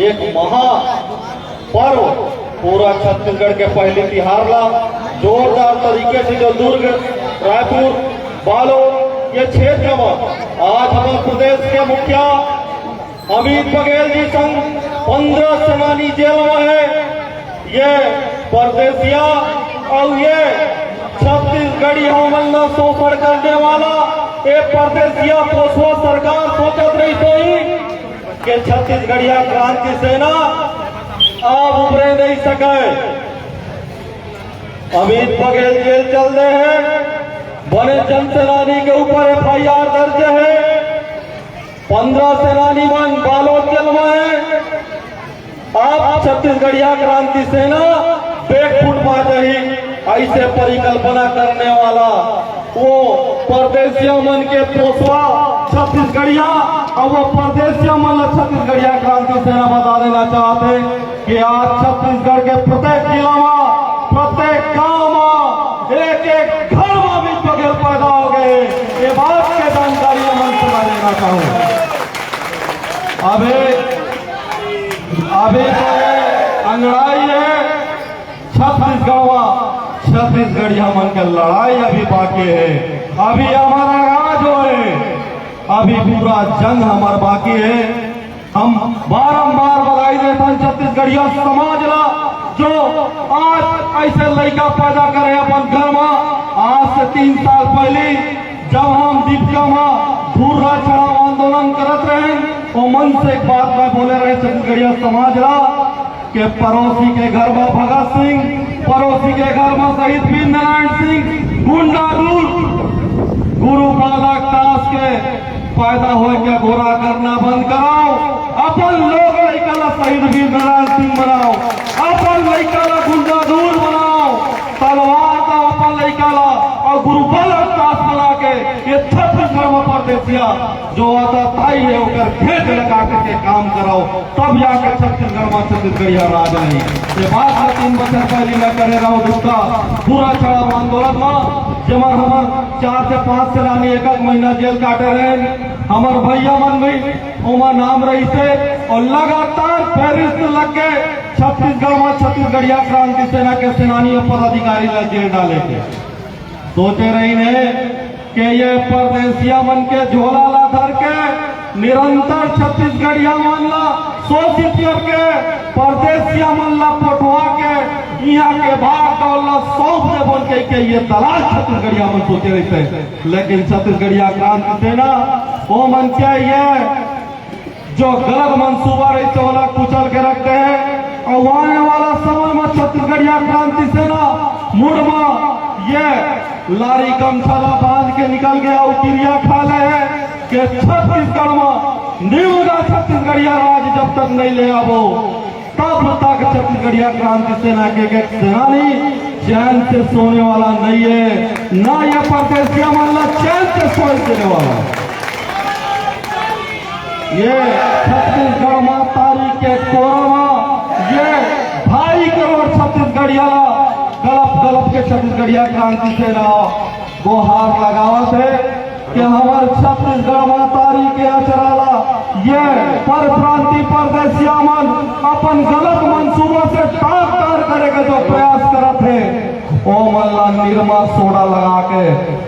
एक महा पर्व पूरा छत्तीसगढ़ के पहले तिहार ला जोरदार तरीके से जो दुर्ग, रायपुर, बालोद ये क्षेत्र में आज हमारे प्रदेश के मुखिया अमित बघेल जी संग 15 सेनानी जेल में है। ये परदेसिया और ये छत्तीसगढ़ी हमन शोषण करने वाला ये परदेसिया पोसवा सरकार सोचत रही थी कि छत्तीसगढ़िया क्रांति सेना अब उभरे नहीं सके। अमित बघेल जेल चल रहे हैं, बने जन सेनानी के ऊपर FIR दर्ज है, 15 सेनानी मन बालोद जेल में है। अब छत्तीसगढ़िया क्रांति सेना बैकफुट पा रही ऐसे परिकल्पना करने वाला वो परदेसिया मन के पोसवा छत्तीसगढ़िया और वो परदेसिया मन छत्तीसगढ़िया क्रांति सेना बता देना चाहते कि आज छत्तीसगढ़ के प्रत्येक जिला में, प्रत्येक गांव में, एक एक घर में भी बघेल पैदा हो गए। ये बात की जानकारी मन से मैं लेना चाहूँ। अभी तो अंगड़ाई है छत्तीसगढ़िया मन के लड़ाई अभी बाकी है। अभी हमारा राज हो है, अभी पूरा जंग हमारा बाकी है। हम बारंबार बधाई देते हैं छत्तीसगढ़िया समाज ला जो आज ऐसे लड़का पैदा करे अपन घर में। आज से 3 साल पहले जब हम दीपिका में धूर्रा चढ़ाव आंदोलन करते रहे वो मन से एक बात मैं बोले रहे छत्तीसगढ़िया समाज ला कि पड़ोसी के घर में भगत सिंह, पड़ोसी के घर में शहीद वीर नारायण सिंह, गुंडा गुरु बालक दास के पैदा हो के गोरा करना बंद कराओ। अपन लोग लड़का ला शहीद वीर नारायण सिंह बनाओ, अपन लड़का ला गुंडा दूर बनाओ, तलवार का अपन लड़का ला और गुरु बालक दास बना के ये छत्तीसगढ़ में परदेसिया जो आता ताई है होकर खेत लगा के काम कराओ, तब जाकर छत्तीसगढ़ में छत्तीसगढ़िया राज नहीं। ये बात मैं 3 बছর पहले मैं करे रहा हूँ दुखा पूरा चढ़ाव आंदोलन में जमर हमार 4 से 5 सेनानी एक महीना जेल काटे रहे। हमार भैया मन भी उमा नाम रही थे और लगातार फेरिस्त लग के छत्तीसगढ़ में छत्तीसगढ़िया क्रांति सेना के सेनानी और पदाधिकारी ला जेल डाले थे। सोचे रही ने कि ये परदेसिया मन के झोला ला धर के निरंतर छत्तीसगढ़िया मन ला शोषित करके परदेसिया मन ला पटवा के यहाँ के भाग डोला सौंप दे बोल के ये दलाल छत्तीसगढ़िया मन सोचे रहते। लेकिन छत्तीसगढ़िया क्रांति सेना वो मन के ये जो गलत मंसूबा रहते वाला कुचल के रखते हैं और आने वाला समय में छत्तीसगढ़िया क्रांति सेना मुड़मा ये लारी गमछाला बांध के निकल गया और क्रिया खा ले है कि छत्तीसगढ़ में निमुगा छत्तीसगढ़िया राज जब तक नहीं ले आवो तब तक छत्तीसगढ़िया क्रांति सेना के सेनानी चैन से सोने वाला नहीं है, ना ये परदेसिया मामला चैन से सोने देने वाला। ये छत्तीसगढ़ में तारीख के कोरमा ये 2.5 करोड़ छत्तीसगढ़िया गलप के छत्तीसगढ़िया क्रांति सेना गुहार लगावत है कि हमारे छत्तीसगढ़ में तारीख के अचराला ये पर प्रांति परदेसिया मन अपन गलत मंसूबों से तार करेगा जो प्रयास करत है ओ मल्ला निर्मा सोडा लगा के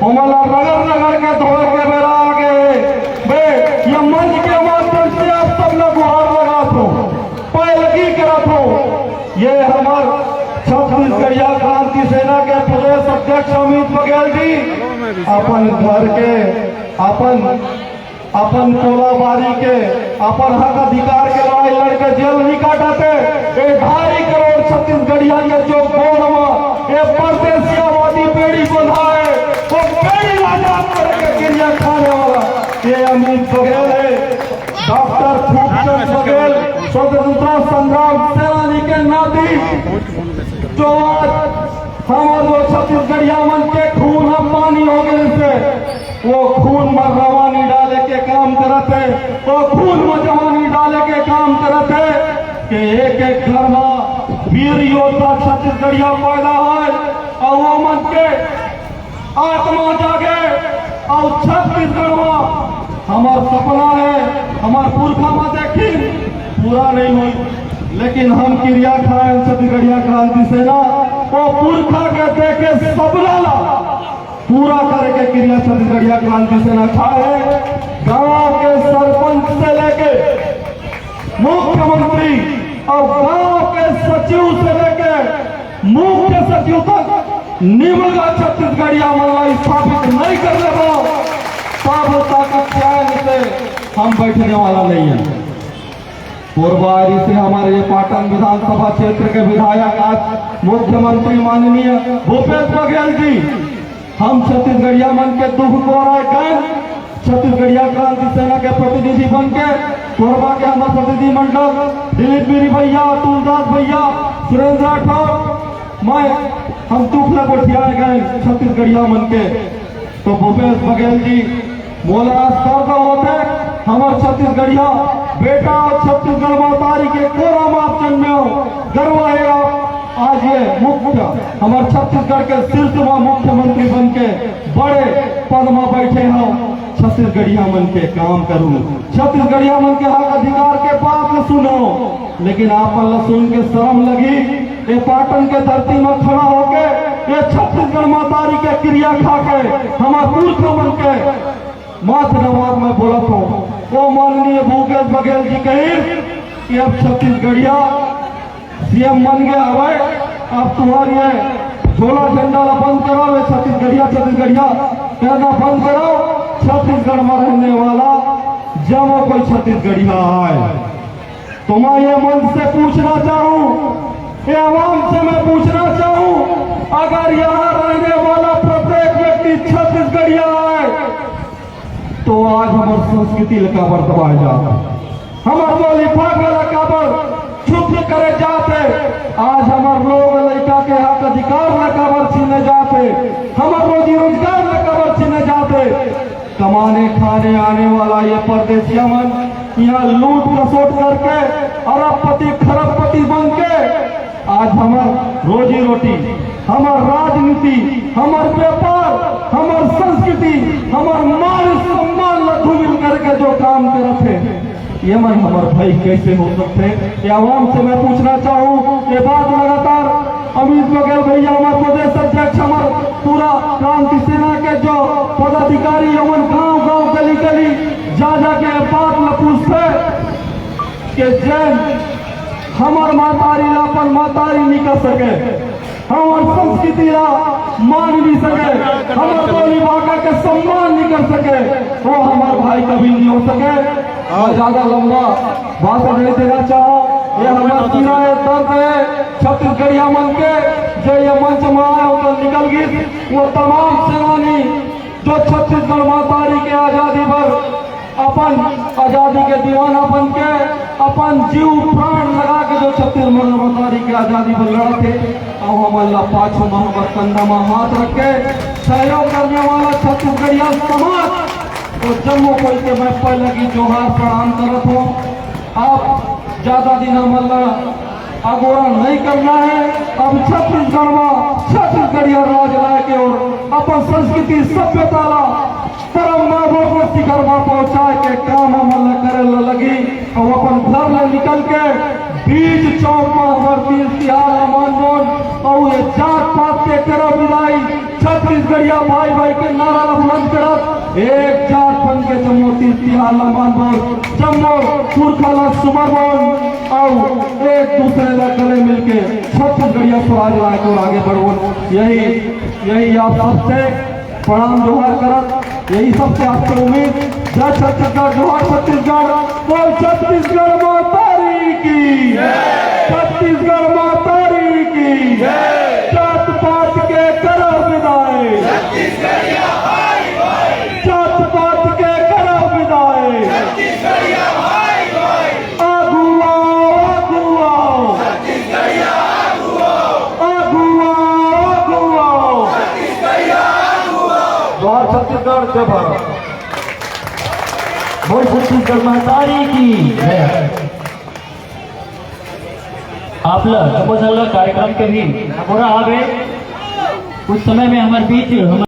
ओ मल्ला रगड़ के धोए के बेरा आगे बे ये मंच के माध्यम से आप सब लोग गुहार लगा दो, पैलगी करत हो। ये हमारे छत्तीसगढ़िया क्रांति सेना के प्रदेश अध्यक्ष अमित बघेल जी अपन घर के अपन कोलाबारी के अपन हक अधिकार के लड़ाई लड़के जेल नहीं काटते। 2.5 करोड़ छत्तीसगढ़िया के जो गोड़वा ये परदेसियावादी बेड़ी बंधा है वो बेड़ी आजाद करके गिरिया खाने वाला ये अमित बघेल है। डॉक्टर खूबचंद बघेल स्वतंत्रता संग्राम सेनानी के नाती जो आज हमारे छत्तीसगढ़िया मन के खून हम पानी हो गए से वो खून में रवानी डाले के काम करते, वो खून में जवानी डाले के काम करते कि एक एक घर में वीर योद्धा छत्तीसगढ़िया पैदा है और वो मन के आत्मा जागे और छत्तीसगढ़ में हमार सपना है हमार पुरखा में देखी पूरा नहीं हुई, लेकिन हम क्रिया खाए छत्तीसगढ़िया क्रांति सेना वो पुरखा के देखे सबला पूरा करके क्रिया छत्तीसगढ़िया क्रांति सेना खाए। गांव के सरपंच से लेके मुख्यमंत्री और गांव के सचिव से लेके मुख्य सचिव तक निमलगा छत्तीसगढ़िया मल्ला स्थापित नहीं कर ले तब तक चैन से हम बैठने वाला नहीं है। पूर्वारी से हमारे ये पाटन विधानसभा क्षेत्र के विधायक आज मुख्यमंत्री माननीय भूपेश बघेल जी हम छत्तीसगढ़िया मन के दुख को गए छत्तीसगढ़िया क्रांति सेना के प्रतिनिधि बन के कोरबा के हमारे प्रतिनिधि मंडल दिलीप गिरी भैया, तुलदास भैया, सुरेंद्र राठौर मैं हम दुख कोठियाए गए छत्तीसगढ़िया मन के। तो भूपेश बघेल जी मोला सर्द होते हमारे छत्तीसगढ़िया बेटा और छत्तीसगढ़ मातारी के कोरा माप जन्मे गर्व है। आज ये मुख्य हमारे छत्तीसगढ़ के शीर्षवा मुख्यमंत्री बन के बड़े पद में बैठे हो। छत्तीसगढ़िया मन के काम करूं, छत्तीसगढ़िया मन के हक अधिकार के बात न सुनो, लेकिन आप सुन के शर्म लगी ये पाटन के धरती में खड़ा होके ये छत्तीसगढ़ मातारी के क्रिया खा के हमारे पुरख मन के माथ नवाज में बोलत हो। वो माननीय भूपेश बघेल जी कही कि अब छत्तीसगढ़िया सीएम बन गया हवे, अब तुम्हारी झोला झंडा बंद करो, छत्तीसगढ़िया कहना बंद करो। छत्तीसगढ़ में रहने वाला जब कोई छत्तीसगढ़िया आए तो मैं ये मन से पूछना चाहूं, ये आवाम से मैं पूछना चाहूं, अगर यहाँ रहने वाला प्रत्येक व्यक्ति छत्तीसगढ़िया आए तो आज हमारी संस्कृति लकाबर दबाए जाते, हमारे तो लिफाक लकाबर छुप करे जाते, आज हमारे लोग लड़का के हक अधिकार लकाबर छीने जाते, हमारे रोजी रोजगार लकाबर छीने जाते। कमाने खाने आने वाला ये परदेशिया मन यहाँ लूट लसोट करके अरबपति खरबपति बन के आज हमार रोजी रोटी, हमार राजनीति, हमार व्यापार, हमार संस्कृति, हमार मान सम्मान लघु मिल करके जो काम करते हैं ये मन हमारे भाई कैसे हो सकते। ये आवाम से मैं पूछना चाहूँ, ये बात लगातार अमित बघेल भैया हमारे प्रदेश अध्यक्ष हमारे पूरा क्रांति सेना के जो पदाधिकारी अमन गांव गांव गली गली जा जाके बात न पूछते कि जैन हमार मातारी लापन मातारी निकल सके, हमार संस्कृति ला मान भी सके, हमारे बोली भाषा के सम्मान नहीं कर सके, वो हमारे भाई कभी नहीं हो सके। और ज्यादा लंबा बात नहीं देना चाहो, ये हमारा पूरा दर्द है छत्तीसगढ़िया मन के जो ये मंच में आए तो निकल गई वो तमाम सेनानी जो छत्तीसगढ़ मातारी के आजादी पर अपन आजादी के दीवाना बन के अपन जीव प्राण लगा के जो छत्तीसगढ़ मातारी के आजादी पर लड़ा थे और हमारा पाछू मोहब्बत कंधा में हाथ रख के सहयोग करने वाला छत्तीसगढ़िया समाज तो जम्मू कोई के मैं पहले की जोहार प्रणाम करत हूँ। आप ज्यादा दिन मल्ला अगोरा नहीं करना है, अब छत्तीसगढ़ में छत्तीसगढ़िया राज लाए के और अपन संस्कृति सभ्यता ला परम महबूब शिखर में पहुंचाए के काम मल्ला करे लगी और अपन घर में निकल के बीच चौक में भर्ती इश्तिहार मान और ये जात पात के करो विदाई छत्तीसगढ़िया भाई भाई के नारा बुलंद करत एक जात बन के जम्मू इश्तिहार मान जम्मू पुरखा सुमरवन और एक दूसरे का गले मिलके छत्तीसगढ़िया स्वराज लाए को आगे बढ़ो। यही आप सबसे प्रणाम जोहार करत, यही सबसे आपसे उम्मीद। जय छत्तीसगढ़, जोहार छत्तीसगढ़, बोल छत्तीसगढ़ मातारी की, छत्तीसगढ़ मातारी की, जात पात के करो विदाई, जात पात के करो विदाई, आगू आओ, आगू आओ, आगू आओ, जोहार छत्तीसगढ़, जय भारत। बोल छत्तीसगढ़ मातारी की। आप लोग कार्यक्रम के भी पूरा आवे कुछ समय में हमारे बीच